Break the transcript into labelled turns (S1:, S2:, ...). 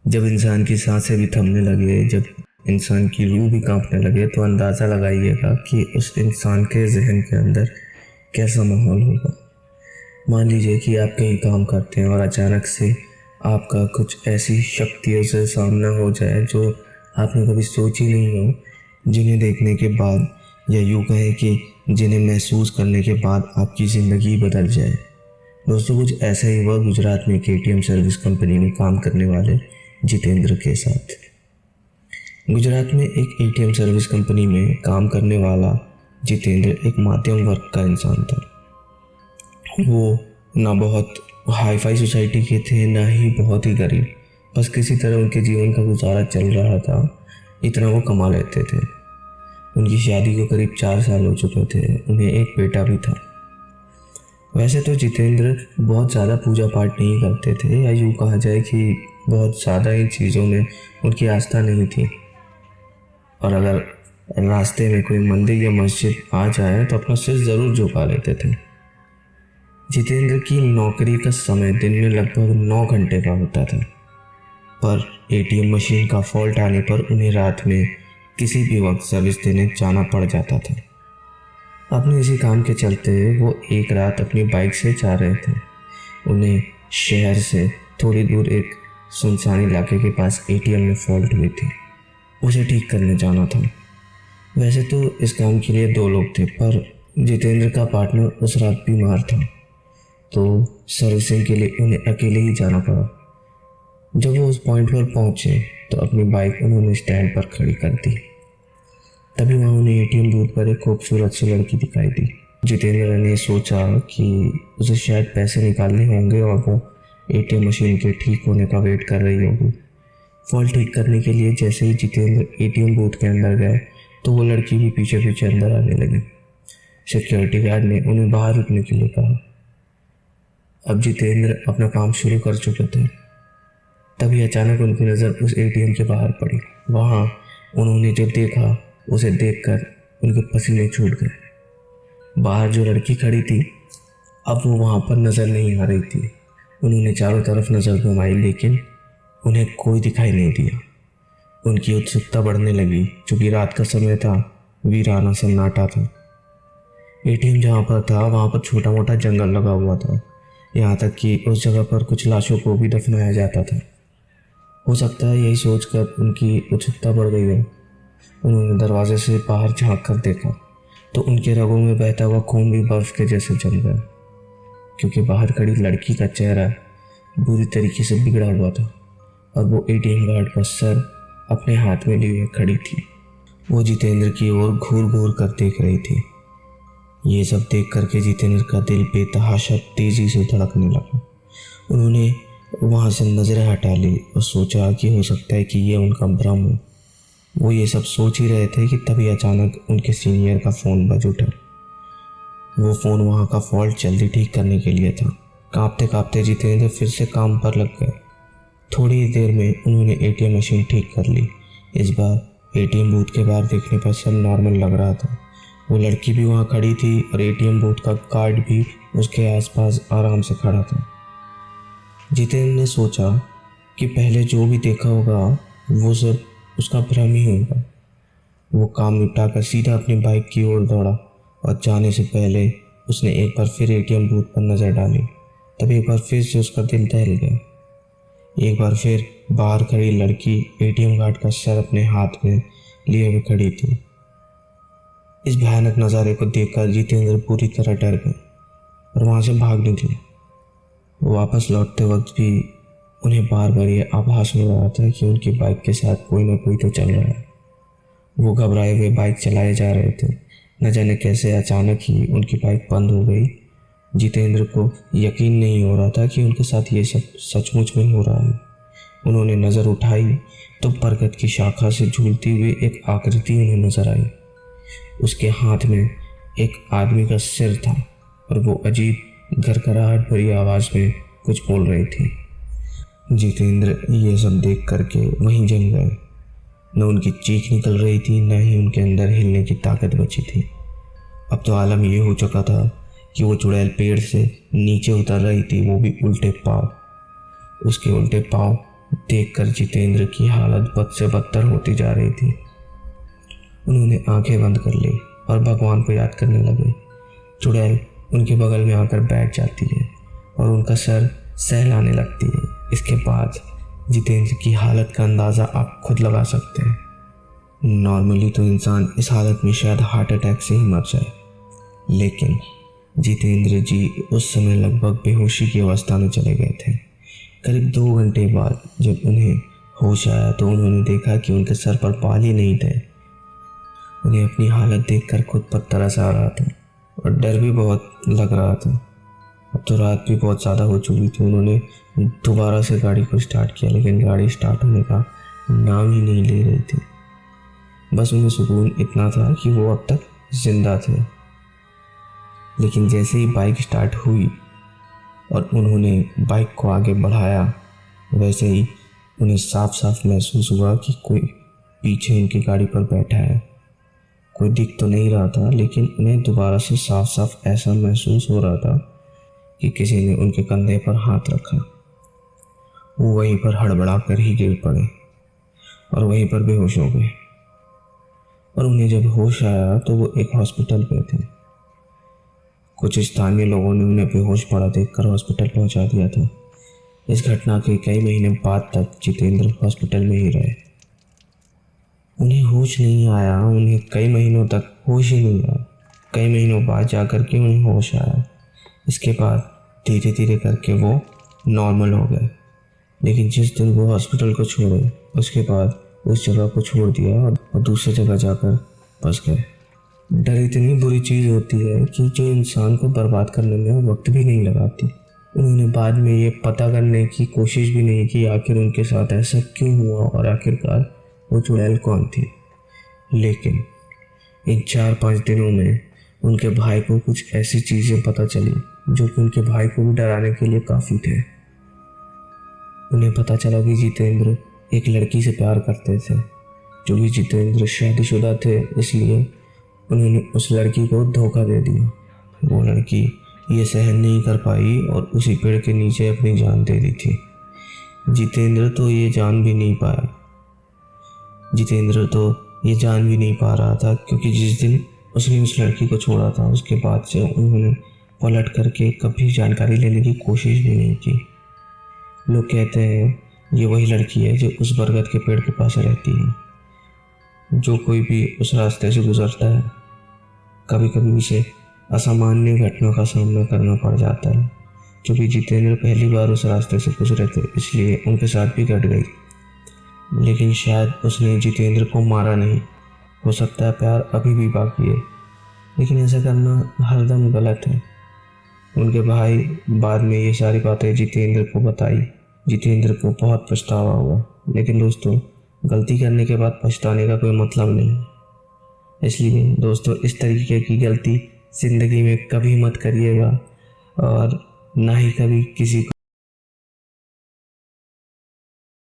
S1: जब इंसान की सांसें भी थमने लगे, जब इंसान की रूह भी कांपने लगे, तो अंदाज़ा लगाइएगा कि उस इंसान के जहन के अंदर कैसा माहौल होगा। मान लीजिए कि आप कहीं काम करते हैं और अचानक से आपका कुछ ऐसी शक्तियों से सामना हो जाए जो आपने कभी सोची नहीं हो, जिन्हें देखने के बाद या यूँ कहें कि जिन्हें महसूस करने के बाद आपकी ज़िंदगी बदल जाए। दोस्तों, कुछ ऐसा ही हुआ गुजरात में एक एटीएम सर्विस कंपनी में काम करने वाले जितेंद्र के साथ। गुजरात में एक एटीएम सर्विस कंपनी में काम करने वाला जितेंद्र एक मध्यम वर्ग का इंसान था। वो ना बहुत हाई फाई सोसाइटी के थे, ना ही बहुत ही गरीब। बस किसी तरह उनके जीवन का गुजारा चल रहा था, इतना वो कमा लेते थे। उनकी शादी को करीब 4 साल हो चुके थे। उन्हें एक बेटा भी था। वैसे तो जितेंद्र बहुत ज़्यादा पूजा पाठ नहीं करते थे, या यूँ कहा जाए कि बहुत ज़्यादा इन चीज़ों में उनकी आस्था नहीं थी। और अगर रास्ते में कोई मंदिर या मस्जिद आ जाए तो अपना सिर ज़रूर झुका लेते थे। जितेंद्र की नौकरी का समय दिन में लगभग 9 घंटे का होता था, पर एटीएम मशीन का फॉल्ट आने पर उन्हें रात में किसी भी वक्त सर्विस देने जाना पड़ जाता था। अपने इसी काम के चलते वो एक रात अपनी बाइक से जा रहे थे। उन्हें शहर से थोड़ी दूर एक सुनसान इलाके के पास एटीएम में फॉल्ट हुई थी। उसे ठीक करने जाना था। वैसे तो इस काम के लिए 2 लोग थे, पर जितेंद्र का पार्टनर उस रात बीमार था, तो सर्विसिंग के लिए उन्हें अकेले ही जाना पड़ा। जब वो उस पॉइंट पर पहुंचे तो अपनी बाइक उन्होंने स्टैंड पर खड़ी कर दी। तभी वहाँ उन्हें एटीएम बूथ पर एक खूबसूरत सी लड़की दिखाई दी। जितेंद्र ने सोचा कि उसे शायद पैसे निकालने होंगे और वो एटीएम मशीन के ठीक होने का वेट कर रही होगी। फॉल्ट ठीक करने के लिए जैसे ही जितेंद्र एटीएम बूथ के अंदर गए तो वो लड़की भी पीछे पीछे अंदर आने लगी। सिक्योरिटी गार्ड ने उन्हें बाहर रुकने के लिए कहा। अब जितेंद्र अपना काम शुरू कर चुके थे। तभी अचानक उनकी नज़र उस एटीएम के बाहर पड़ी। वहाँ उन्होंने जो देखा उसे देखकर उनके पसीने छूट गए। बाहर जो लड़की खड़ी थी अब वो वहाँ पर नज़र नहीं आ रही थी। उन्होंने चारों तरफ नज़र घुमाई, लेकिन उन्हें कोई दिखाई नहीं दिया। उनकी उत्सुकता बढ़ने लगी। चूँकि रात का समय था, वीराना सन्नाटा था। एटीएम जहाँ पर था वहाँ पर छोटा मोटा जंगल लगा हुआ था। यहाँ तक कि उस जगह पर कुछ लाशों को भी दफनाया जाता था। हो सकता है यही सोचकर उनकी उत्सुकता बढ़ गई हो। उन्होंने दरवाजे से बाहर झांक कर देखा तो उनके रगों में बहता हुआ खून भी बर्फ के जैसे जम गया, क्योंकि बाहर खड़ी लड़की का चेहरा बुरी तरीके से बिगड़ा हुआ था और वो एटीएम गार्ड का सर अपने हाथ में लिए खड़ी थी। वो जितेंद्र की ओर घूर घूर कर देख रही थी। ये सब देख करके जितेंद्र का दिल बेतहाशा तेजी से धड़कने लगा। उन्होंने वहाँ से नज़रें हटा ली और सोचा कि हो सकता है कि ये उनका भ्रम हो। वो ये सब सोच ही रहे थे कि तभी अचानक उनके सीनियर का फ़ोन बज उठा। वो फ़ोन वहाँ का फॉल्ट जल्दी ठीक करने के लिए था। कांपते कांपते जितेंद्र फिर से काम पर लग गए। थोड़ी ही देर में उन्होंने एटीएम मशीन ठीक कर ली। इस बार एटीएम बूथ के बाहर देखने पर सब नॉर्मल लग रहा था। वो लड़की भी वहाँ खड़ी थी और एटीएम बूथ का गार्ड भी उसके आसपास आराम से खड़ा था। जितेंद्र ने सोचा कि पहले जो भी देखा होगा वो सब उसका भ्रम ही होगा। वो काम निपटाकर सीधा अपनी बाइक की ओर दौड़ा और जाने से पहले उसने एक बार फिर एटीएम बूथ पर नज़र डाली। तब एक बार फिर से उसका दिल दहल गया। एक बार फिर बाहर खड़ी लड़की एटीएम गार्ड का सर अपने हाथ में लिए हुए खड़ी थी। इस भयानक नज़ारे को देखकर जितेंद्र पूरी तरह डर गए और वहाँ से भाग निकले। वापस लौटते वक्त भी उन्हें बार बार ये आभास हो रहा था कि उनकी बाइक के साथ कोई ना कोई तो चल रहा है। वो घबराए हुए बाइक चलाए जा रहे थे। न जाने कैसे अचानक ही उनकी बाइक बंद हो गई। जितेंद्र को यकीन नहीं हो रहा था कि उनके साथ ये सब सचमुच में हो रहा है। उन्होंने नज़र उठाई तो बरगद की शाखा से झूलती हुई एक आकृति उन्हें नजर आई। उसके हाथ में एक आदमी का सिर था और वो अजीब घरघराहट भरी आवाज़ में कुछ बोल रही थी। जितेंद्र ये सब देख करके वहीं जम गए। न उनकी चीख निकल रही थी, न ही उनके अंदर हिलने की ताकत बची थी। अब तो आलम ये हो चुका था कि वो चुड़ैल पेड़ से नीचे उतर रही थी, वो भी उल्टे पाँव। उसके उल्टे पाँव देखकर जितेंद्र की हालत बद से बदतर होती जा रही थी। उन्होंने आंखें बंद कर ली और भगवान को याद करने लगे। चुड़ैल उनके बगल में आकर बैठ जाती है और उनका सर सहलाने लगती है। इसके बाद जितेंद्र की हालत का अंदाज़ा आप खुद लगा सकते हैं। नॉर्मली तो इंसान इस हालत में शायद हार्ट अटैक से ही मर जाए, लेकिन जितेंद्र जी उस समय लगभग बेहोशी की अवस्था में चले गए थे। करीब 2 घंटे बाद जब उन्हें होश आया तो उन्होंने देखा कि उनके सर पर बाल ही नहीं थे। उन्हें अपनी हालत देखकर खुद पर तरस आ रहा था और डर भी बहुत लग रहा था। अब तो रात भी बहुत ज़्यादा हो चुकी थी। उन्होंने दोबारा से गाड़ी को स्टार्ट किया, लेकिन गाड़ी स्टार्ट होने का नाम ही नहीं ले रही थी। बस उन्हें सुकून इतना था कि वो अब तक जिंदा थे। लेकिन जैसे ही बाइक स्टार्ट हुई और उन्होंने बाइक को आगे बढ़ाया, वैसे ही उन्हें साफ साफ महसूस हुआ कि कोई पीछे उनकी गाड़ी पर बैठा है। कोई दिख तो नहीं रहा था, लेकिन उन्हें दोबारा से साफ साफ ऐसा महसूस हो रहा था कि किसी ने उनके कंधे पर हाथ रखा। वो वहीं पर हड़बड़ा कर ही गिर पड़े और वहीं पर बेहोश हो गए। और उन्हें जब होश आया तो वो एक हॉस्पिटल पे थे। कुछ स्थानीय लोगों ने उन्हें बेहोश पड़ा देखकर हॉस्पिटल पहुंचा दिया था। इस घटना के कई महीने बाद तक जितेंद्र हॉस्पिटल में ही रहे। उन्हें होश नहीं आया, उन्हें कई महीनों तक होश ही नहीं आया। कई महीनों बाद जाकर के उन्हें होश आया। इसके बाद धीरे धीरे करके वो नॉर्मल हो गए। लेकिन जिस दिन वो हॉस्पिटल को छोड़े, उसके बाद उस जगह को छोड़ दिया और दूसरी जगह जाकर बस गए। डर इतनी बुरी चीज़ होती है कि जो इंसान को बर्बाद करने में वक्त भी नहीं लगाती। उन्होंने बाद में ये पता करने की कोशिश भी नहीं की आखिर उनके साथ ऐसा क्यों हुआ और आखिरकार वो चुड़ैल कौन थी। लेकिन इन 4-5 दिनों में उनके भाई को कुछ ऐसी चीज़ें पता चली जो कि उनके भाई को भी डराने के लिए काफ़ी थे। उन्हें पता चला कि जितेंद्र एक लड़की से प्यार करते थे। जो कि जितेंद्र शादीशुदा थे, इसलिए उन्होंने उस लड़की को धोखा दे दिया। वो लड़की ये सहन नहीं कर पाई और उसी पेड़ के नीचे अपनी जान दे दी थी। जितेंद्र तो ये जान भी नहीं पा रहा था, क्योंकि जिस दिन उसने उस लड़की को छोड़ा था उसके बाद से उन्होंने पलट करके कभी जानकारी लेने की कोशिश भी नहीं की। लोग कहते हैं ये वही लड़की है जो उस बरगद के पेड़ के पास रहती है। जो कोई भी उस रास्ते से गुजरता है, कभी कभी उसे असामान्य घटनाओं का सामना करना पड़ जाता है। क्योंकि जितेंद्र पहली बार उस रास्ते से गुजरे थे, इसलिए उनके साथ भी घट गई। लेकिन शायद उसने जितेंद्र को मारा नहीं। हो सकता है प्यार अभी भी बाकी है, लेकिन ऐसा करना हरदम गलत है। उनके भाई बाद में ये सारी बातें जितेंद्र को बताई। जितेंद्र को बहुत पछतावा हुआ, लेकिन दोस्तों गलती करने के बाद पछताने का कोई मतलब नहीं। इसलिए दोस्तों इस तरीके की गलती ज़िंदगी में कभी मत करिएगा और ना ही कभी किसी को